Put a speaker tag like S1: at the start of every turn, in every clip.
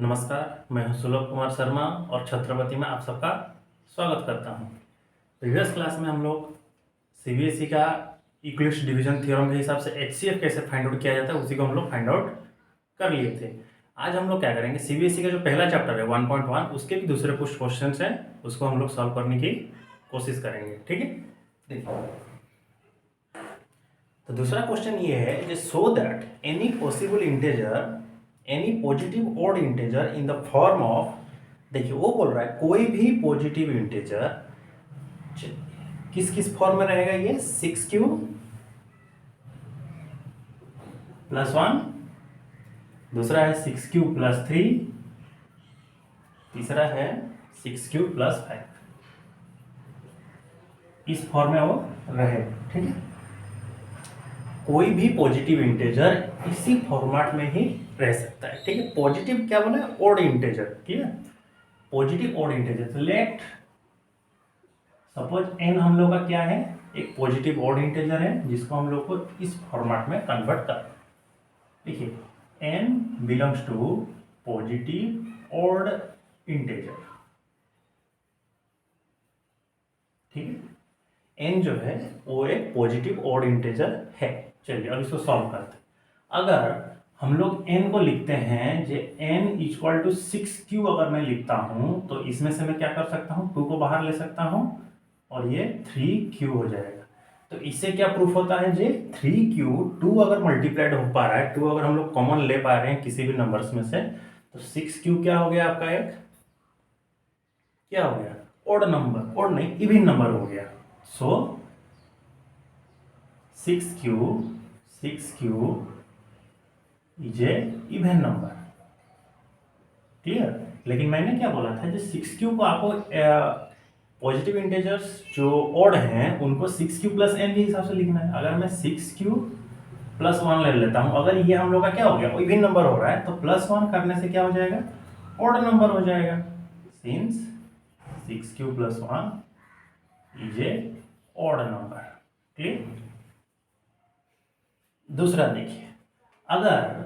S1: नमस्कार, मैं हूं सुलभ कुमार शर्मा और छत्रपति में आप सबका स्वागत करता हूं। प्रीवियस क्लास में हम लोग सीबीएसई का इक्विवेलेंस डिवीजन थ्योरम के हिसाब से एचसीएफ कैसे फाइंड आउट किया जाता है उसी को हम लोग फाइंड आउट कर लिए थे। आज हम लोग क्या करेंगे, सीबीएसई का जो पहला चैप्टर है 1.1 उसके भी दूसरे कुछ क्वेश्चन हैं, उसको हम लोग सॉल्व करने की कोशिश करेंगे। ठीक है, देखिए तो दूसरा क्वेश्चन ये है, so that any possible integer any positive odd integer in the form of, देखिए वो बोल रहा है कोई भी पॉजिटिव इंटीजर किस किस फॉर्म में रहेगा, ये 6q प्लस 1, दूसरा है 6q प्लस 3, तीसरा है 6q प्लस 5, इस फॉर्म में वो रहे। ठीक है, कोई भी पॉजिटिव इंटीजर इसी फॉर्मेट में ही रह सकता है। ठीक है, पॉजिटिव क्या बोला है, ऑड इंटीजर। ठीक है, positive odd integer. Let suppose n हम लोग का क्या है, एक पॉजिटिव ऑड इंटीजर है जिसको हम लोग को इस फॉर्मेट में कन्वर्ट कर। देखिए n belongs to positive odd integer. ठीक है, n जो है वो एक पॉजिटिव ऑड इंटीजर है। चलिए अब इसको सॉल्व करते हैं। अगर हम लोग n को लिखते हैं जो n इक्वल टू 6q अगर मैं लिखता हूं तो इसमें से मैं क्या कर सकता हूं, 2 को बाहर ले सकता हूं और ये 3q हो जाएगा। तो इससे क्या प्रूफ होता है, जे 3q 2 अगर मल्टीप्लाइड हो पा रहा है, 2 अगर हम लोग कॉमन ले पा रहे हैं किसी भी नंबर्स में से, तो 6q क्या हो गया आपका, एक क्या हो गया, ऑड नंबर, ऑड नहीं इवन नंबर हो गया। सो 6q is a even number. Clear, लेकिन मैंने क्या बोला था, जो 6q को आपको पॉजिटिव इंटीजर्स जो ऑड हैं उनको 6q प्लस n के हिसाब से लिखना है। अगर मैं 6q प्लस 1 ले लेता हूं, अगर ये हम लोग का क्या हो गया, इवन नंबर हो रहा है, तो प्लस 1 करने से क्या हो जाएगा, ऑड नंबर हो जाएगा। Since 6q plus 1 is a odd number. Clear, दूसरा देखिए, अगर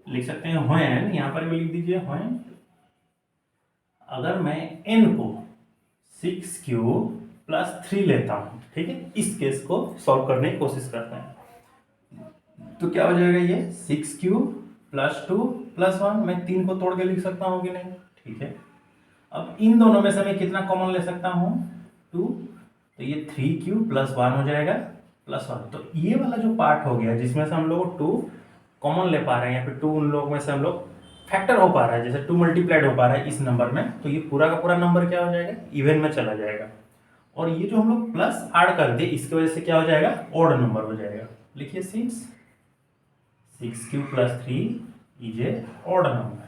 S1: लिख सकते हैं व्हेन, यहां पर भी लिख दीजिए व्हेन, अगर मैं n को 6q प्लस 3 लेता हूं, ठीक है, इस केस को सॉल्व करने की कोशिश करते हैं, तो क्या हो जाएगा, ये 6q प्लस 2 प्लस 1, मैं 3 को तोड़ के लिख सकता हूं कि नहीं। ठीक है, अब इन दोनों में से मैं कितना कॉमन ले सकता हूं, 2, तो ये 3q प्लस 1 हो जाएगा प्लस 1। तो ये वाला जो पार्ट हो गया जिसमें से हम लोग 2 कॉमन ले पा रहे हैं, या फिर 2 उन लोग में से हम लोग फैक्टर हो पा रहा है, जैसे 2 मल्टीप्लाइड हो पा रहा है इस नंबर में, तो ये पूरा का पूरा नंबर क्या हो जाएगा, इवन में चला जाएगा। और ये जो हम लोग प्लस ऐड कर दे इसकी वजह से क्या हो जाएगा, ऑड नंबर हो जाएगा। लिखिए since 6q plus 3 is a odd number.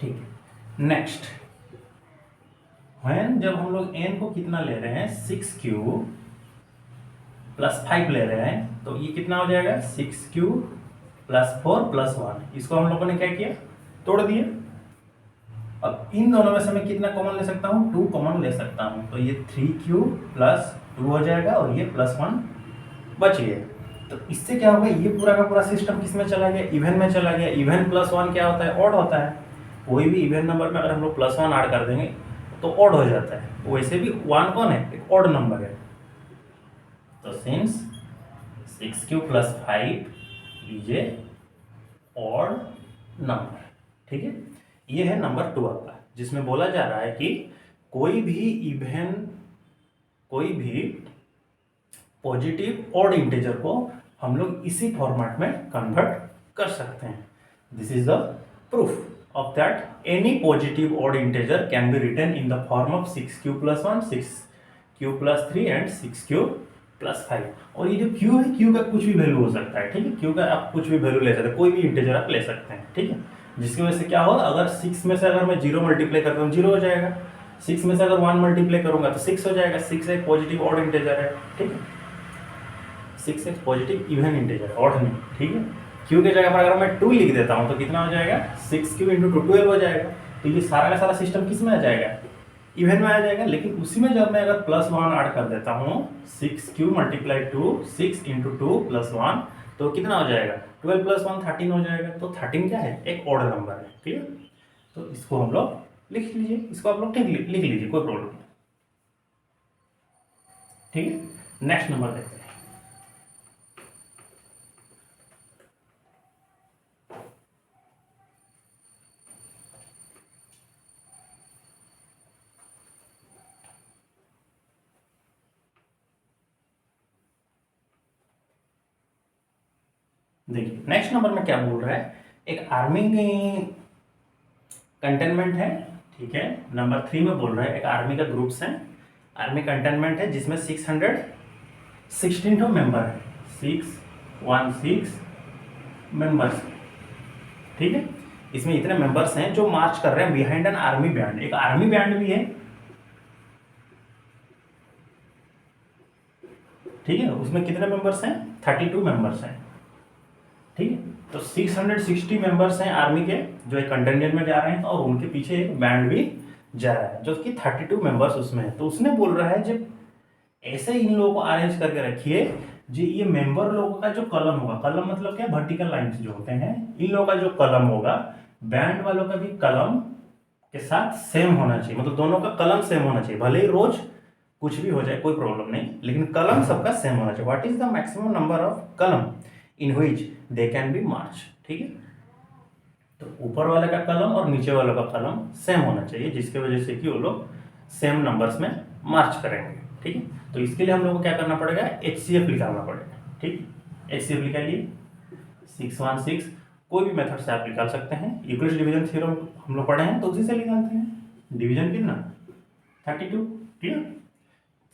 S1: ठीक है, नेक्स्ट व्हेन, जब हम लोग n को कितना ले रहे हैं, 6q प्लस 5 ले रहे हैं, तो ये कितना हो जाएगा, 6q प्लस 4 प्लस 1, इसको हम लोगों ने क्या किया, तोड़ दिया। अब इन दोनों में से मैं कितना कॉमन ले सकता हूँ, 2 कॉमन ले सकता हूँ, तो ये 3q प्लस 2 हो जाएगा और ये प्लस 1 बच गया। तो इससे क्या होगा, ये पूरा का पूरा सिस्टम किस में चला गया, इवन में चला गया। इवन प्लस 1 क्या होता है, ऑड होता है। कोई भी इवन नंबर में अगर हम लोग प्लस 1 ऐड कर देंगे तो ऑड हो जाता है। वैसे भी 1 कौन है, एक ऑड नंबर है। तो since 6q plus 5 is a odd number. ठीक है, ये है नंबर 2 आपका, जिसमें बोला जा रहा है कि कोई भी पॉजिटिव ऑड इंटीजर को हम लोग इसी फॉर्मेट में कन्वर्ट कर सकते हैं। This is the proof of that any positive odd integer can be written in the form of 6q plus 1, 6q plus 3 and 6q plus 5। और ये जो q है, q का कुछ भी वैल्यू हो सकता है। ठीक है, q का आप कुछ भी वैल्यू ले सकते हैं, कोई भी इंटीजर आप ले सकते हैं। ठीक है, जिसकी वजह से क्या होगा, अगर 6 में से अगर मैं 0 मल्टीप्लाई करता हूँ 0 हो जाएगा, 6 में से अगर 1 मल्टीप्लाई करूंगा तो 6 हो जाएगा। 6 एक पॉजिटिव ऑड इंटीजर है। ठीक है, 6 एक पॉजिटिव इवन इंटीजर, ऑड नहीं। ठीक है, q के जगह पर अगर मैं 2 लिख देता हूँ तो कितना हो जाएगा, 6q इंटू 2 12 हो जाएगा। तो ये सारा का सारा सिस्टम किस में आ जाएगा, इवन में आ जाएगा। लेकिन उसी में जब मैं अगर प्लस 1 ऐड कर देता हूँ, 6q मल्टीप्लाई 2, 6 इंटू 2 प्लस 1, तो कितना हो जाएगा 12 + 1 13 हो जाएगा। तो 13 क्या है, एक ऑड नंबर है। क्लियर। तो इसको हम लोग लिख लीजिए, इसको आप लोग ठीक लिख लीजिए, कोई प्रॉब्लम नहीं। ठीक है, नेक्स्ट नंबर देखते हैं। देखिए नेक्स्ट नंबर में क्या बोल रहा है, एक आर्मी कंटेनमेंट है। ठीक है, नंबर 3 में बोल रहा है एक आर्मी का ग्रुप्स है, आर्मी कंटेनमेंट है जिसमें 616 मेंबर है, 616 मेंबर्स। ठीक है, इसमें इतने मेंबर्स हैं जो मार्च कर रहे हैं बिहाइंड एन आर्मी बैंड। एक आर्मी बैंड भी है। ठीक है, उसमें कितने मेंबर्स हैं, 32 मेंबर्स हैं। ठीक है, तो 660 मेंबर्स हैं आर्मी के जो एक कंटेंजेंट में जा रहे हैं, और उनके पीछे एक बैंड भी जा रहा है जो कि 32 मेंबर्स उसमें है। तो उसने बोल रहा है जब ऐसे इन लोगों को अरेंज करके रखिए जी, ये मेंबर लोगों का जो कलम होगा, कलम मतलब क्या, वर्टिकल लाइंस जो होते हैं, इन लोगों का जो कलम होगा बैंड वालों का भी कलम के साथ सेम होना चाहिए। मतलब दोनों का कलम सेम होना चाहिए, भले ही रोज कुछ भी हो जाए कोई प्रॉब्लम नहीं, लेकिन कलम सबका सेम होना चाहिए। What is the maximum number of column in which they can be march. ठीक है, तो ऊपर वाले का कलम और नीचे वाले का कलम सेम होना चाहिए, जिसकी वजह से कि वो लोग सेम नंबर्स में मार्च करेंगे। ठीक है, तो इसके लिए हम लोग को क्या करना पड़ेगा, HCF निकालना पड़ेगा। ठीक, HCF निकालिए 616, कोई भी मेथड से आप निकाल सकते हैं। यूक्लिड डिवीजन थ्योरम हम लोग पढ़े हैं तो उसी से निकालते हैं। डिवीजन कितना, 32। क्लियर,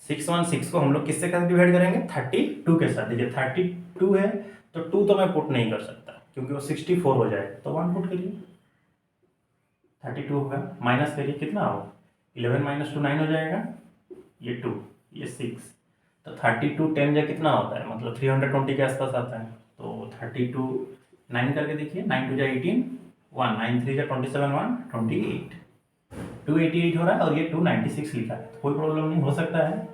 S1: 616 को हम लोग किससे डिवाइड करेंगे, 32 के साथ। देखिए 32 है तो 2 तो मैं पुट नहीं कर सकता क्योंकि वो 64 हो जाए, तो 1 पुट करिए, 32 होगा। माइनस करिए, कितना होगा, 11 - 2 9 हो जाएगा, ये 2 ये 6। तो 32 10 या कितना होता है, मतलब 320 के आसपास आता है। तो 32 9 करके देखिए, 9 2 18 1 9 3 27 1 28 288 हो रहा है, और ये 296 लिखा है। तो कोई प्रॉब्लम नहीं, हो सकता है।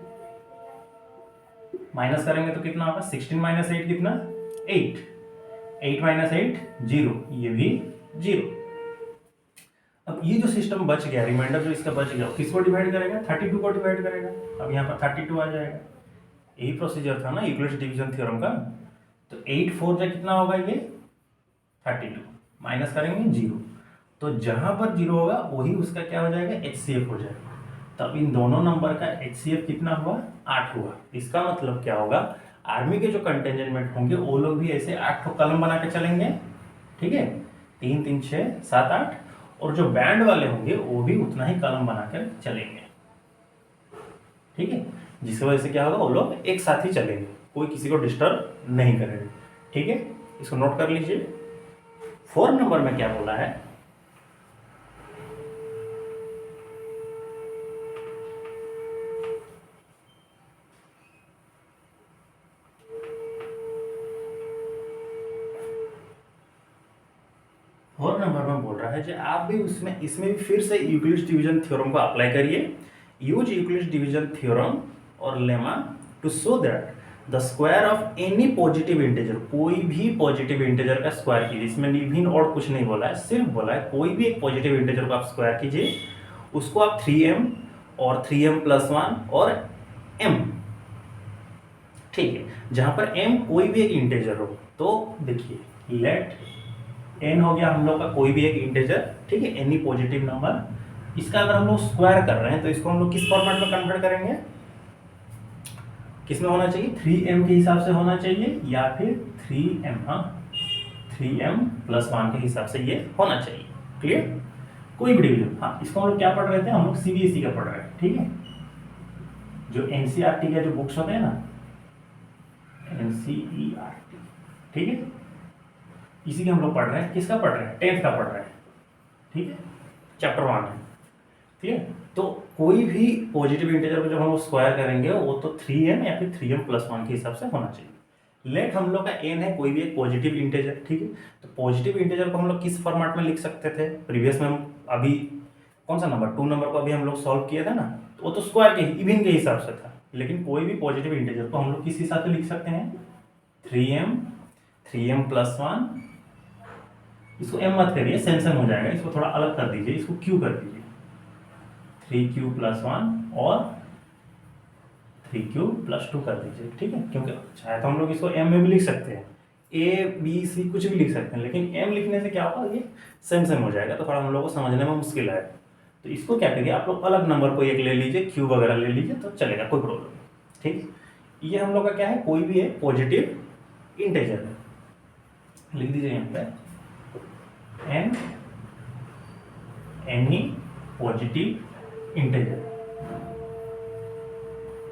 S1: माइनस करेंगे तो कितना होगा, 16 - 8 कितना, 8 8 - 8 0, ये भी 0। अब ये जो सिस्टम बच गया, रिमाइंडर जो इसका बच गया, किसको डिवाइड करेगा, 32 को डिवाइड करेगा। अब यहाँ पर 32 आ जाएगा। यही प्रोसीजर था ना यूक्लिड डिवीजन थ्योरम का। तो 8 4 जा कितना होगा, ये 32, माइनस करेंगे 0। तो जहां पर 0 होगा वही उसका क्या हो जाएगा, HCF हो जाएगा। तब इन दोनों नंबर का HCF कितना हुआ, 8 हुआ। इसका मतलब क्या होगा, आर्मी के जो कंटेंजेंट होंगे वो लोग भी ऐसे 8 कलम बना के चलेंगे। ठीक है, 3 3 6 7 8, और जो बैंड वाले होंगे वो भी उतना ही कलम बनाकर चलेंगे। ठीक है, जिसकी वजह से क्या होगा, वो लोग एक साथ ही चलेंगे, कोई किसी को डिस्टर्ब नहीं करेगा। ठीक है, इसको नोट कर लीजिए। 4 नंबर में क्या बोला है, और नंबर में बोल रहा है कि आप भी उसमें इसमें भी फिर से यूक्लिड डिवीजन थ्योरम को अप्लाई करिए। यूज यूक्लिड डिवीजन थ्योरम और lemma to show that the square of any positive integer, कोई भी पॉजिटिव इंटीजर का स्क्वायर कीजिए। इसमें इवन और कुछ नहीं बोला है, सिर्फ बोला है कोई भी एक पॉजिटिव इंटीजर को आप स्क्वायर कीजिए, उसको आप 3m और 3m+1 और m। ठीक है, जहां पर m कोई भी एक इंटीजर हो, तो देखिए लेट n हो गया हम लोग का कोई भी एक इंटीजर। ठीक है, एनी पॉजिटिव नंबर, इसका अगर हम लोग स्क्वायर कर रहे हैं तो इसको हम लोग किस फॉर्मेट में कन्वर्ट करेंगे, किसमें होना चाहिए, 3m के हिसाब से होना चाहिए, या फिर 3m, हाँ 3m+1 के हिसाब से ये होना चाहिए। क्लियर, कोई भी डिवीजन। हाँ, इसको हम लोग क्या पढ़ रहे थे, हम लोग CBSE का पढ़ रहे हैं। ठीक है, जो NCERT के जो बुक्स होते हैं ना, NCERT, ठीक है, इसी के हम लोग पढ़ रहे हैं। किसका पढ़ रहे हैं, 10th का पढ़ रहे हैं। ठीक है, चैप्टर 1 है। ठीक है, तो कोई भी पॉजिटिव इंटीजर को जब हम लोग स्क्वायर करेंगे वो तो 3m या फिर 3m+1 के हिसाब से होना चाहिए। लेट हम लोग का n है कोई भी एक पॉजिटिव इंटीजर। ठीक है, तो पॉजिटिव इंटीजर को हम लोग किस फॉर्मेट में लिख सकते थे, प्रीवियस में हम अभी कौन सा नंबर, 2 नंबर को अभी हम लोग सॉल्व किया था ना, तो वो तो स्क्वायर के इवन के हिसाब से था। लेकिन कोई भी पॉजिटिव इंटीजर को हम लोग किस हिसाब से लिख सकते हैं, 3m 3m प्लस 1, इसको m मत करिए, सेम सेम हो जाएगा, इसको थोड़ा अलग कर दीजिए, इसको q कर दीजिए, 3q प्लस 1 और 3q प्लस 2 कर दीजिए, ठीक है। क्योंकि चाहे तो हम लोग इसको m में भी लिख सकते हैं, a b c कुछ भी लिख सकते हैं, लेकिन m लिखने से क्या होगा, ये सेम सेम हो जाएगा, तो थोड़ा हम लोग को समझने में मुश्किल है। तो इसको क्या करिए, आप लोग अलग नंबर को एक ले लीजिए, q वगैरह ले लीजिए तो चलेगा, कोई प्रॉब्लम नहीं, ठीक। ये हम लोग का क्या है, कोई भी है पॉजिटिव इंटीजर है, लिख दीजिए यहाँ पे n एनी पॉजिटिव इंटीजर,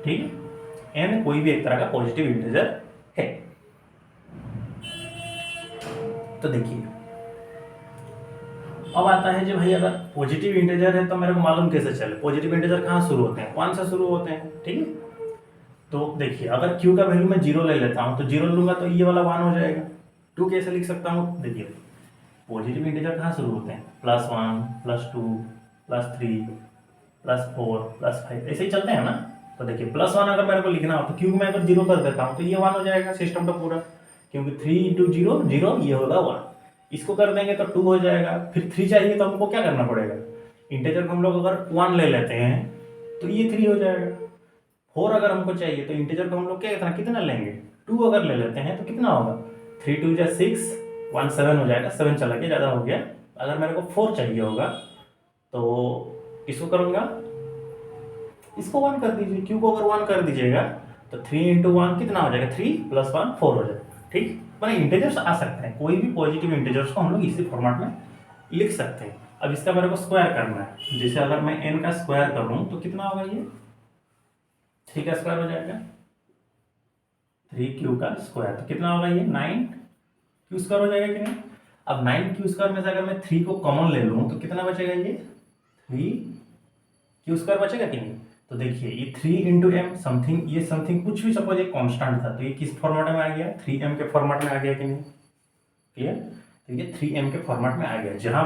S1: ठीक है। n कोई भी एक तरह का पॉजिटिव इंटीजर है। तो देखिए अब आता है, जो भाई अगर पॉजिटिव इंटीजर है तो मेरे को मालूम कैसे चले, पॉजिटिव इंटीजर कहाँ शुरू होते हैं, 1 से शुरू होते हैं, ठीक है। तो देखिए अगर q का वैल्यू मैं 0 ले लेता हूँ तो 0 लूंगा तो ये वाला 1 हो जाएगा। 2 कैसे लिख सकता हूँ, देखिए पॉजिटिव इंटीजर कहाँ शुरू होते हैं, +1 +2 +3 +4 +5 ऐसे ही चलते हैं ना। तो देखिए +1 अगर मेरे को लिखना हो तो q में अगर 0 कर देता हूँ तो ये 1 हो जाएगा सिस्टम का पूरा, क्योंकि 3 × 0 0, ये होगा 1। इसको कर देंगे तो 2 हो जाएगा। फिर 3 चाहिए तो हमको क्या करना पड़ेगा, इंटीजर को हम लोग अगर 1 ले लेते हैं तो ये 3 हो जाएगा। 4 अगर हमको चाहिए तो इंटीजर को हम लोग क्या कितना लेंगे, 2 अगर ले लेते हैं तो कितना होगा, 3 × 2 = 6, 1 7 हो जाएगा, 7 चला गया, ज़्यादा हो गया। अगर मेरे को 4 चाहिए होगा तो इसको करूँगा, इसको 1 कर दीजिए, q को अगर 1 कर दीजिएगा तो 3 × 1 कितना हो जाएगा, 3 + 1 4 हो जाएगा, ठीक। मैंने इंटीजर्स आ सकते हैं, कोई भी पॉजिटिव इंटीजर्स को हम लोग इसी फॉर्मेट में लिख सकते हैं। अब इसका मेरे को स्क्वायर करना है, जैसे अगर मैं n का स्क्वायर करूँ तो कितना होगा, ये 3 का स्क्वायर हो जाएगा, 3q का स्क्वायर, तो कितना होगा ये 9q स्क्वायर हो जाएगा कि नहीं। अब 9q स्क्वायर में से अगर मैं 3 को कॉमन ले लूँ तो कितना बचेगा, ये 3q स्क्वायर बचेगा कि नहीं। तो देखिए ये 3 × m समथिंग, ये समथिंग कुछ भी सपोज एक कांस्टेंट था तो ये किस फॉर्मेट में आ गया, 3m के फॉर्मेट में आ गया कि नहीं, क्लियर। तो ये 3m के फॉर्मेट में आ गया, जहां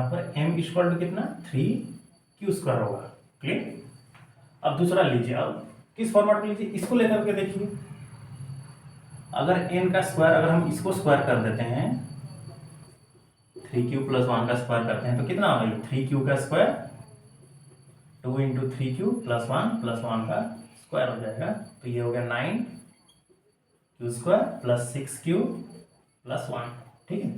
S1: पर m = कितना, 3q स्क्वायर होगा, क्लियर। अब दूसरा लीजिए, अब किस फॉर्मेट में लीजिए, इसको लेकर के देखिए, अगर n का स्क्वायर, अगर हम इसको स्क्वायर कर देते हैं, 3q + 1 का स्क्वायर करते हैं तो कितना होगा, ये 3q का स्क्वायर 2 × 3q + 1 का स्क्वायर हो जाएगा, तो ये हो गया 9q स्क्वायर + 6q + 1, ठीक है।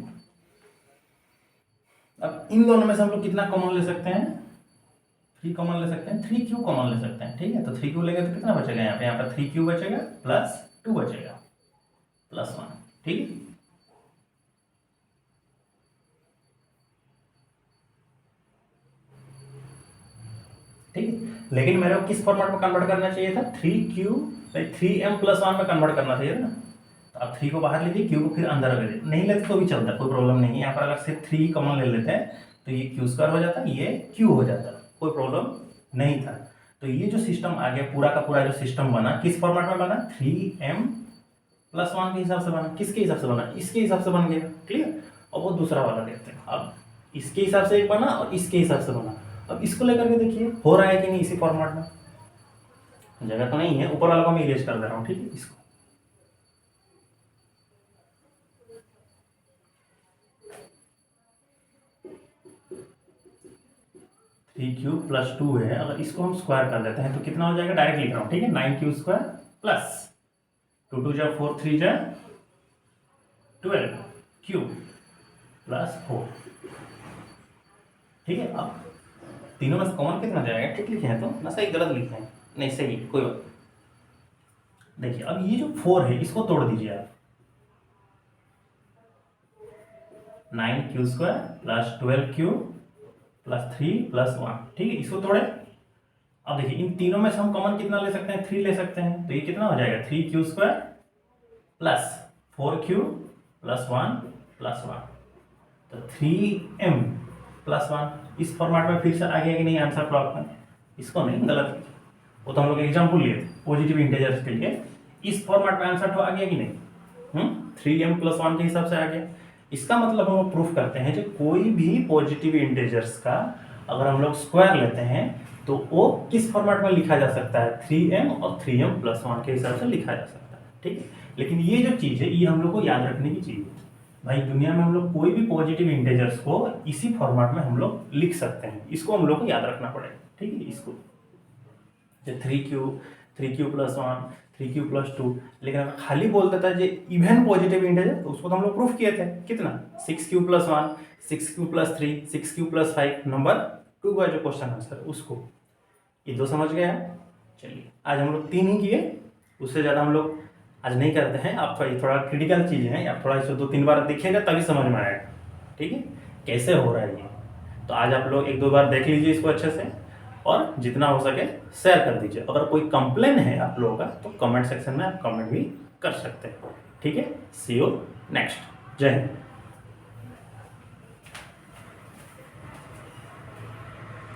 S1: अब इन दोनों में से हम लोग कितना कॉमन ले सकते हैं, 3 कॉमन ले सकते हैं, 3q कॉमन ले सकते हैं, ठीक है। तो 3q लेंगे तो कितना बचेगा, यहाँ पर 3q बचेगा +2 बचेगा +1, ठीक है। ठीक है, लेकिन मेरे को किस फॉर्मेट में कन्वर्ट करना चाहिए था, 3m + 1 में कन्वर्ट करना चाहिए ना। तो अब 3 को बाहर लीजिए, q को फिर अंदर रख दीजिए, नहीं लेते तो भी चलता, कोई प्रॉब्लम नहीं है। यहाँ पर अगर सिर्फ 3 कॉमन ले लेते हैं तो ये q स्क्वायर हो जाता, ये q हो जाता, कोई प्रॉब्लम नहीं था। तो ये जो सिस्टम आ गया, पूरा का पूरा जो सिस्टम बना, किस फॉर्मेट में बना, 3m + 1 के हिसाब से बना। किसके हिसाब से बना, इसके हिसाब से बन गया, क्लियर। और वो दूसरा वाला देखते हैं, अब इसके हिसाब से एक बना और इसके हिसाब से बना। अब इसको लेकर के देखिए हो रहा है कि नहीं इसी फॉर्मेट में, जगह तो नहीं है, ऊपर वाला को मैं इरेज कर दे रहा हूँ, ठीक है। इसको थ्री क्यू + 2 है, अगर इसको हम स्क्वायर कर देते हैं तो कितना हो जाएगा, डायरेक्ट लिख रहा हूँ, ठीक है। 9q स्क्वायर प्लस 2 × 2 = 4, 3 × 12 q + 4, ठीक है। अब तीनों में से कॉमन कितना जाएगा, ठीक लिखे हैं तो ना, सही गलत लिखे हैं, नहीं सही, कोई बात। देखिए अब ये जो 4 है इसको तोड़ दीजिए आप, 9q स्क्वायर + 12q + 3 + 1, ठीक है, इसको तोड़े। अब देखिए इन तीनों में से हम कॉमन कितना ले सकते हैं, 3 ले सकते हैं, तो ये कितना हो जाएगा, 3q स्क्वायर + 4q + 1 + 1, तो 3m + 1। इस फॉर्मेट में फिर से आ गया कि नहीं आंसर प्रॉपर में, इसको नहीं गलत, वो तो हम लोग एग्जाम्पल लिए थे पॉजिटिव इंटीजर्स के लिए। इस फॉर्मेट में आंसर तो आ गया कि नहीं, 3m + 1 के हिसाब से आ गया। इसका मतलब हम प्रूफ करते हैं कि कोई भी पॉजिटिव इंटीजर्स का अगर हम लोग स्क्वायर लेते हैं तो वो किस फॉर्मेट में लिखा जा सकता है, 3m और 3m + 1 के हिसाब से लिखा जा सकता है, ठीक है। लेकिन ये जो चीज़ है ये हम लोग को याद रखने की चीज़ है भाई, दुनिया में हम लोग कोई भी पॉजिटिव इंटेजर्स को इसी फॉर्मेट में हम लोग लिख सकते हैं, इसको हम लोग को याद रखना पड़ेगा, ठीक है। इसको जो 3q प्लस 1 3q प्लस 2, लेकिन अगर खाली बोल देता है जो इवन पॉजिटिव इंटेजर तो उसको तो हम लोग प्रूफ किए थे कितना 6q plus 1 6q plus 3 6q plus 5 number 2 का जो क्वेश्चन आंसर उसको, ये दो समझ गया। चलिए आज हम लोग 3 ही किए, उससे ज़्यादा हम लोग आज नहीं करते हैं। आप थोड़ा क्रिटिकल चीज़ें हैं, आप थोड़ा इसको 2-3 बार देखिएगा तभी समझ में आएगा, ठीक है, कैसे हो रहा है ये। तो आज आप लोग 1-2 बार देख लीजिए इसको अच्छे से, और जितना हो सके शेयर कर दीजिए। अगर कोई कंप्लेन है आप लोगों का तो कमेंट सेक्शन में आप कमेंट भी कर सकते हैं, ठीक है। सी यू नेक्स्ट। जय हिंद।